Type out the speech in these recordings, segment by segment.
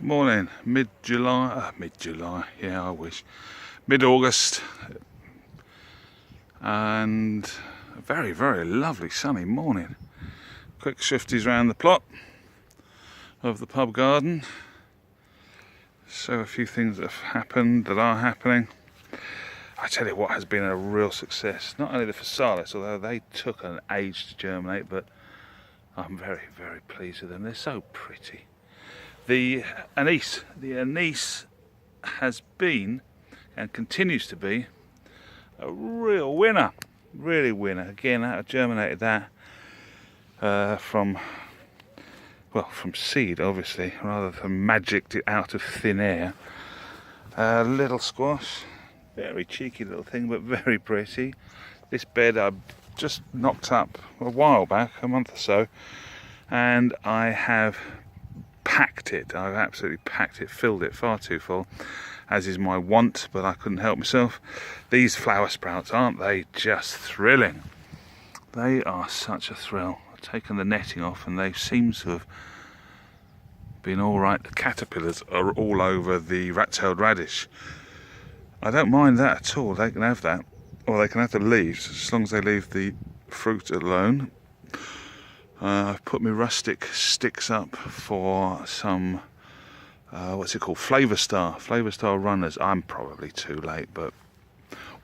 Morning, mid-July, yeah, I wish. Mid-August, and a very, very lovely sunny morning. Quick shifties round the plot of the pub garden. So a few things that have happened, that are happening. I tell you what has been a real success, not only the Physalis, although they took an age to germinate, but I'm very, very pleased with them. They're so pretty. The anise has been and continues to be a real winner, really winner. Again, I germinated that from seed, obviously, rather than magicked it out of thin air. Little squash, very cheeky little thing, but very pretty. This bed I just knocked up a while back, a month or so, and I have packed it. I've absolutely packed it, filled it far too full, as is my wont, but I couldn't help myself. These flower sprouts, aren't they just thrilling? They are such a thrill. I've taken the netting off and they seem to have been all right. The caterpillars are all over the rat-tailed radish. I don't mind that at all. They can have that, or they can have the leaves, as long as they leave the fruit alone. I've put my rustic sticks up for some, what's it called, Flavour Star runners. I'm probably too late, but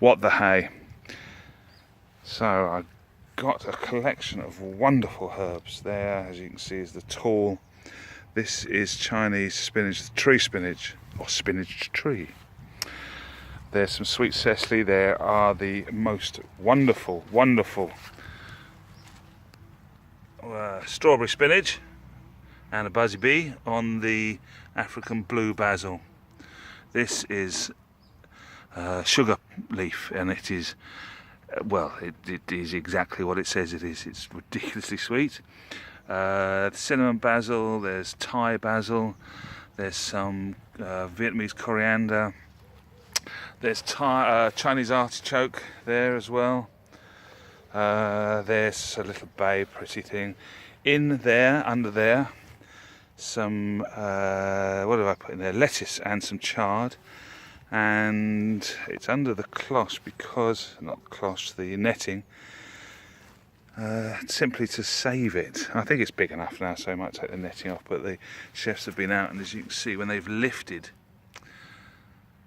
what the hey. So I got a collection of wonderful herbs there. As you can see, is the tall. This is Chinese spinach, tree spinach, or spinach tree. There's some sweet cecily. There are the most wonderful strawberry spinach and a buzzy bee on the African blue basil. This is sugar leaf, and it is, well, it is exactly what it says it is. It's ridiculously sweet. Cinnamon basil, there's Thai basil, there's some Vietnamese coriander, there's Chinese artichoke there as well. There's a little bay, pretty thing. In there, under there, some, what have I put in there? Lettuce and some chard. And it's under the cloche because, not the cloche, the netting, simply to save it. I think it's big enough now, so I might take the netting off, but the chefs have been out, and as you can see, when they've lifted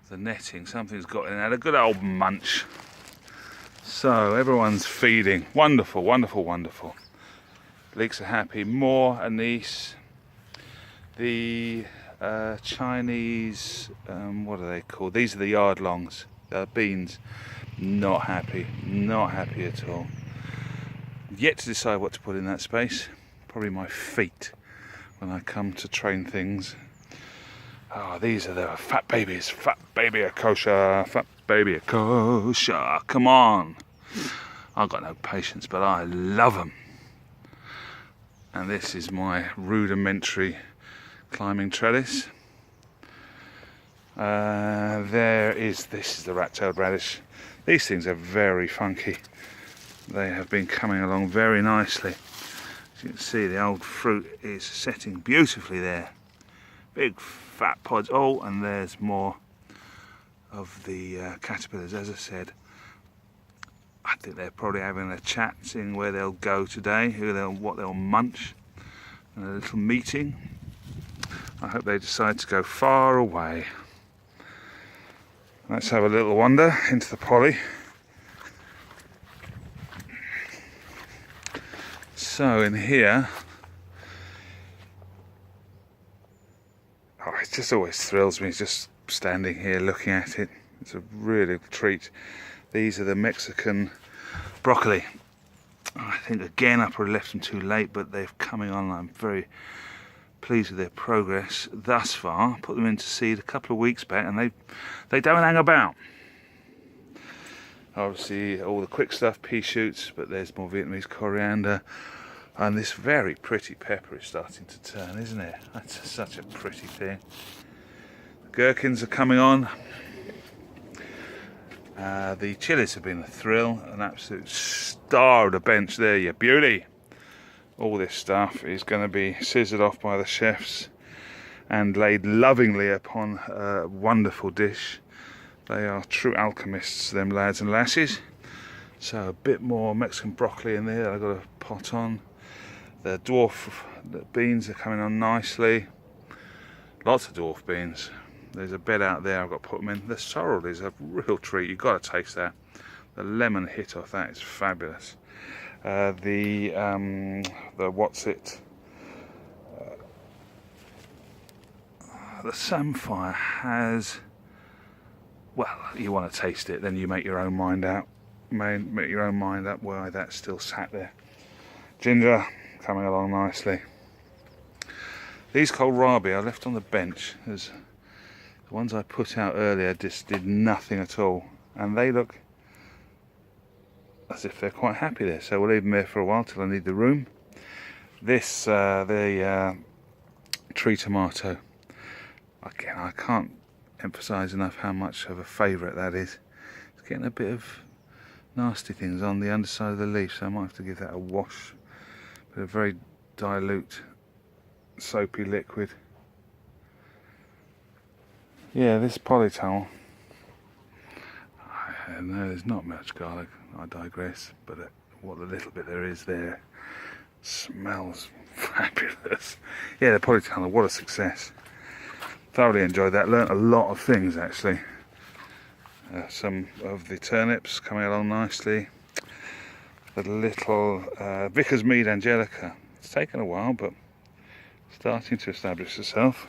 the netting, something's got in there, a good old munch. So everyone's feeding. Wonderful, wonderful, wonderful. Leeks are happy. More anise. The Chinese, what are they called? These are the yard longs, beans. Not happy at all. Yet to decide what to put in that space. Probably my feet when I come to train things. Oh, these are the fat babies. Fat baby are kosher. Fat baby are kosher. Come on. I've got no patience, but I love them. And this is my rudimentary climbing trellis. This is the rat-tailed radish. These things are very funky. They have been coming along very nicely. As you can see, the old fruit is setting beautifully there. Big fat pods. Oh, and there's more of the caterpillars. As I said, I think they're probably having a chat, seeing where they'll go today, what they'll munch, and a little meeting. I hope they decide to go far away. Let's have a little wander into the poly. So in here, it just always thrills me just standing here looking at it. It's a really treat. These are the Mexican broccoli. I think again I probably left them too late, but they're coming on. I'm very pleased with their progress thus far. Put them into seed a couple of weeks back, and they don't hang about. Obviously all the quick stuff, pea shoots, but there's more Vietnamese coriander. And this very pretty pepper is starting to turn, isn't it? That's such a pretty thing. The gherkins are coming on. The chilies have been a thrill, an absolute star of the bench there, you beauty. All this stuff is going to be scissored off by the chefs and laid lovingly upon a wonderful dish. They are true alchemists, them lads and lasses. So a bit more Mexican broccoli in there. I've got a pot on. The dwarf beans are coming on nicely. Lots of dwarf beans. There's a bed out there, I've got to put them in. The sorrel is a real treat, you've got to taste that. The lemon hit off that is fabulous. The samphire has, well, you want to taste it, then you make your own mind up. Make your own mind up why that's still sat there. Ginger coming along nicely. These kohlrabi I left on the bench as the ones I put out earlier just did nothing at all, and they look as if they're quite happy there, so we'll leave them there for a while till I need the room. This tree tomato, again, I can't emphasize enough how much of a favourite that is. It's getting a bit of nasty things on the underside of the leaf, so I might have to give that a wash, but a very dilute soapy liquid. Yeah, this polytunnel, I know there's not much garlic, I digress, but what the little bit there is there smells fabulous. Yeah, the polytunnel, what a success. Thoroughly enjoyed that, learnt a lot of things actually. Some of the turnips coming along nicely. The little Vickers Mead Angelica, it's taken a while but starting to establish itself.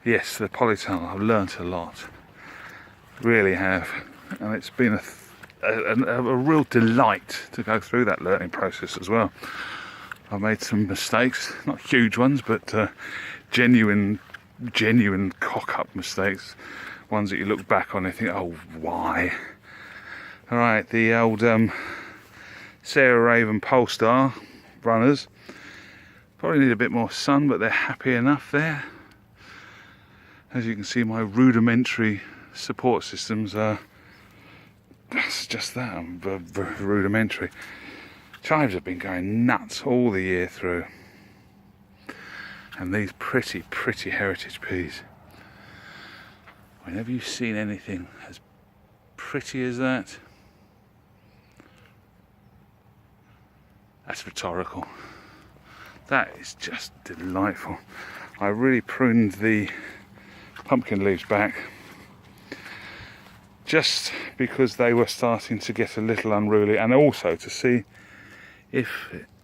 Yes, the polytunnel, I've learnt a lot, really have, and it's been a real delight to go through that learning process as well. I've made some mistakes, not huge ones, but genuine cock-up mistakes, ones that you look back on and think, oh, why? Alright, the old Sarah Raven Polestar runners probably need a bit more sun, but they're happy enough there. As you can see, my rudimentary support systems are just that, rudimentary. Chives have been going nuts all the year through. And these pretty heritage peas. Whenever you've seen anything as pretty as that, that's rhetorical. That is just delightful. I really pruned the pumpkin leaves back just because they were starting to get a little unruly, and also to see if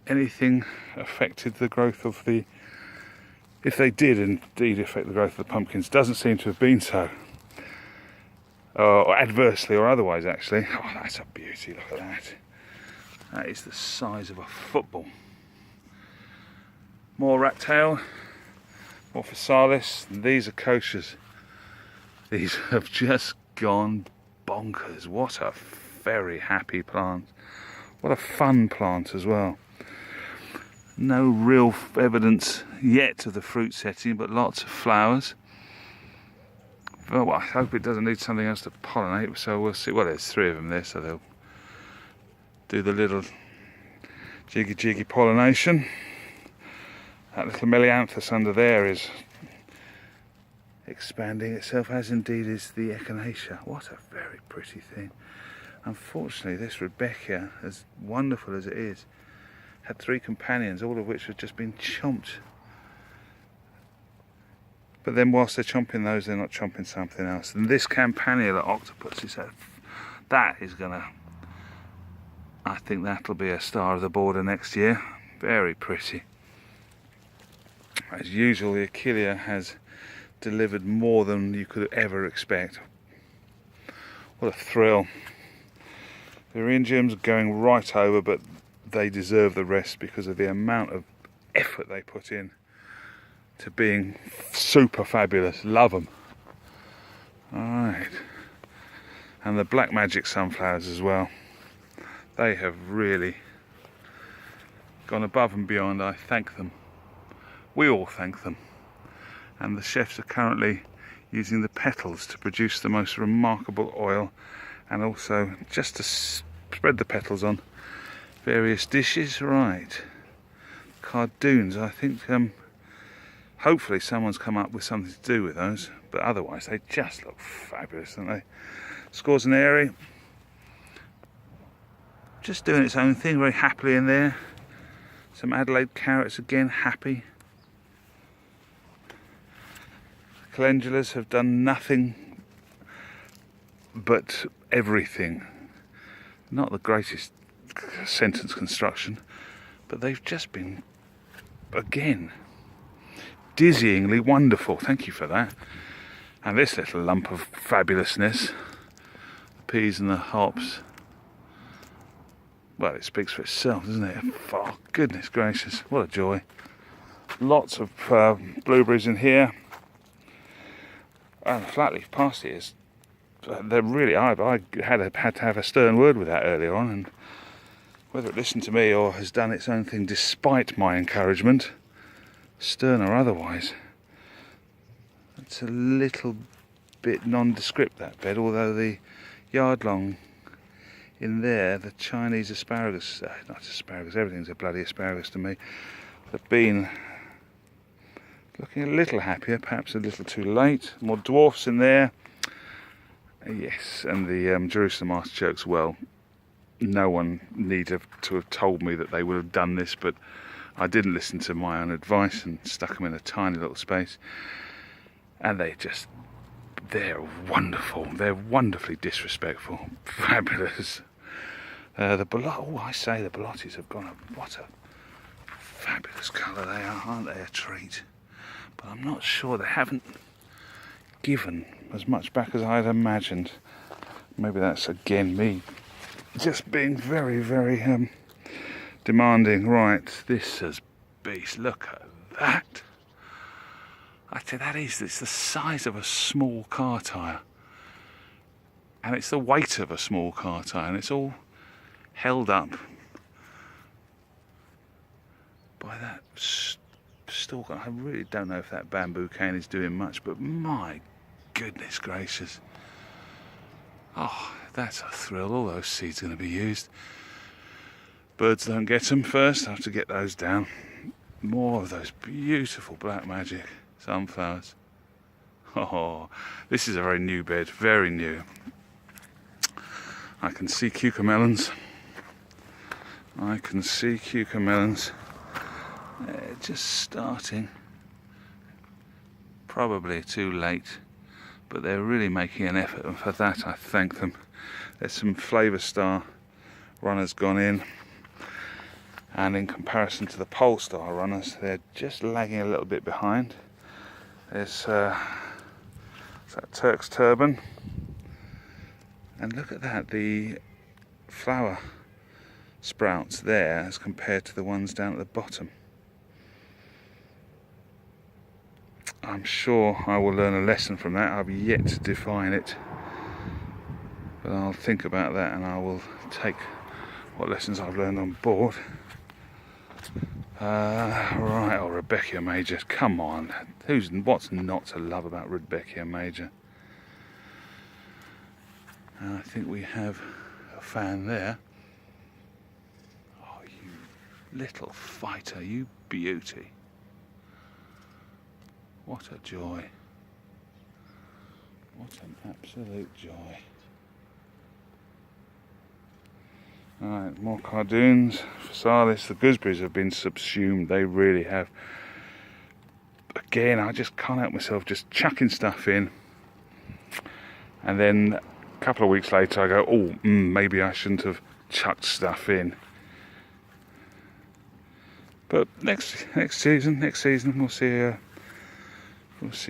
anything affected the growth of the, if they did indeed affect the growth of the pumpkins. Doesn't seem to have been so, or adversely or otherwise actually. Oh, that's a beauty, look at that. That is the size of a football. More rat tail, more physalis. These are koshers. These have just gone bonkers. What a very happy plant. What a fun plant as well. No real evidence yet of the fruit setting, but lots of flowers. Well, I hope it doesn't need something else to pollinate, so we'll see. Well, there's 3 of them there, so they'll do the little jiggy pollination. That little Melianthus under there is expanding itself, as indeed is the Echinacea. What a very pretty thing. Unfortunately, this Rebecca, as wonderful as it is, had 3 companions, all of which have just been chomped. But then whilst they're chomping those, they're not chomping something else. And this Campanula octopus is that is gonna, I think that'll be a star of the border next year. Very pretty. As usual, the Achillea has delivered more than you could ever expect. What a thrill. The Eryngiums are going right over, but they deserve the rest because of the amount of effort they put in to being super fabulous. Love them. Alright. And the Black Magic sunflowers as well. They have really gone above and beyond. I thank them. We all thank them. And the chefs are currently using the petals to produce the most remarkable oil, and also just to spread the petals on various dishes. Right, cardoons. I think Hopefully someone's come up with something to do with those, but otherwise they just look fabulous, don't they? Scorzoneri, just doing its own thing very happily in there. Some Adelaide carrots again, happy. Calendulas have done nothing but everything. Not the greatest sentence construction, but they've just been, again, dizzyingly wonderful. Thank you for that. And this little lump of fabulousness, the peas and the hops, well, it speaks for itself, doesn't it? Oh, goodness gracious, what a joy. Lots of blueberries in here. And flatleaf parsley is, they're really, I had to have a stern word with that earlier on, and whether it listened to me or has done its own thing despite my encouragement, stern or otherwise, it's a little bit nondescript, that bed, although the yard long in there, the Chinese asparagus, not asparagus, everything's a bloody asparagus to me, the bean looking a little happier, perhaps a little too late. More dwarfs in there, yes, and the Jerusalem artichokes, well, no one need to have told me that they would have done this, but I didn't listen to my own advice and stuck them in a tiny little space, and they're wonderful. They're wonderfully disrespectful, fabulous. The Bolotis have gone up. What a fabulous colour they are, aren't they? A treat. But I'm not sure, they haven't given as much back as I'd imagined. Maybe that's again me just being very, very demanding. Right, this is beast. Look at that. I tell you, it's the size of a small car tyre, and it's the weight of a small car tyre, and it's all held up by that stalk. I really don't know if that bamboo cane is doing much, but my goodness gracious, oh, that's a thrill. All those seeds are going to be used. Birds don't get them first. I have to get those down. More of those beautiful black magic sunflowers. Oh, this is a very new bed, very new. I can see cucamelons. They're just starting. Probably too late, but they're really making an effort, and for that I thank them. There's some Flavour Star runners gone in, and in comparison to the Polestar runners, they're just lagging a little bit behind. There's that Turk's Turban, and look at that, the flower sprouts there as compared to the ones down at the bottom. I'm sure I will learn a lesson from that. I've yet to define it, but I'll think about that, and I will take what lessons I've learned on board. Right, oh, Rudbeckia Major, come on, what's not to love about Rudbeckia Major? And I think we have a fan there. Oh, you little fighter, you beauty. What a joy. What an absolute joy. Alright, more cardoons. Physalis, the gooseberries have been subsumed, they really have. Again, I just can't help myself just chucking stuff in, and then a couple of weeks later I go, oh, maybe I shouldn't have chucked stuff in. But next season we'll see. I was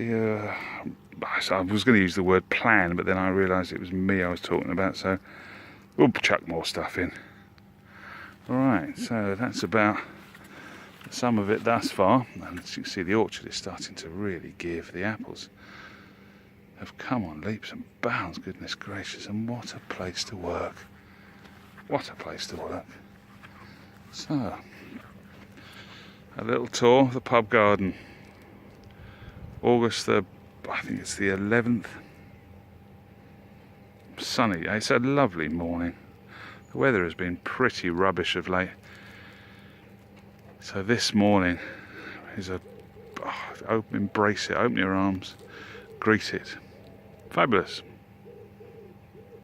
going to use the word plan, but then I realised it was me I was talking about, so we'll chuck more stuff in. Alright, so that's about some of it thus far, and as you can see, the orchard is starting to really give. The apples have come on leaps and bounds, goodness gracious, and what a place to work. What a place to work. So, a little tour of the pub garden. August I think it's the 11th. Sunny, it's a lovely morning. The weather has been pretty rubbish of late. So this morning is a embrace it, open your arms, greet it. Fabulous.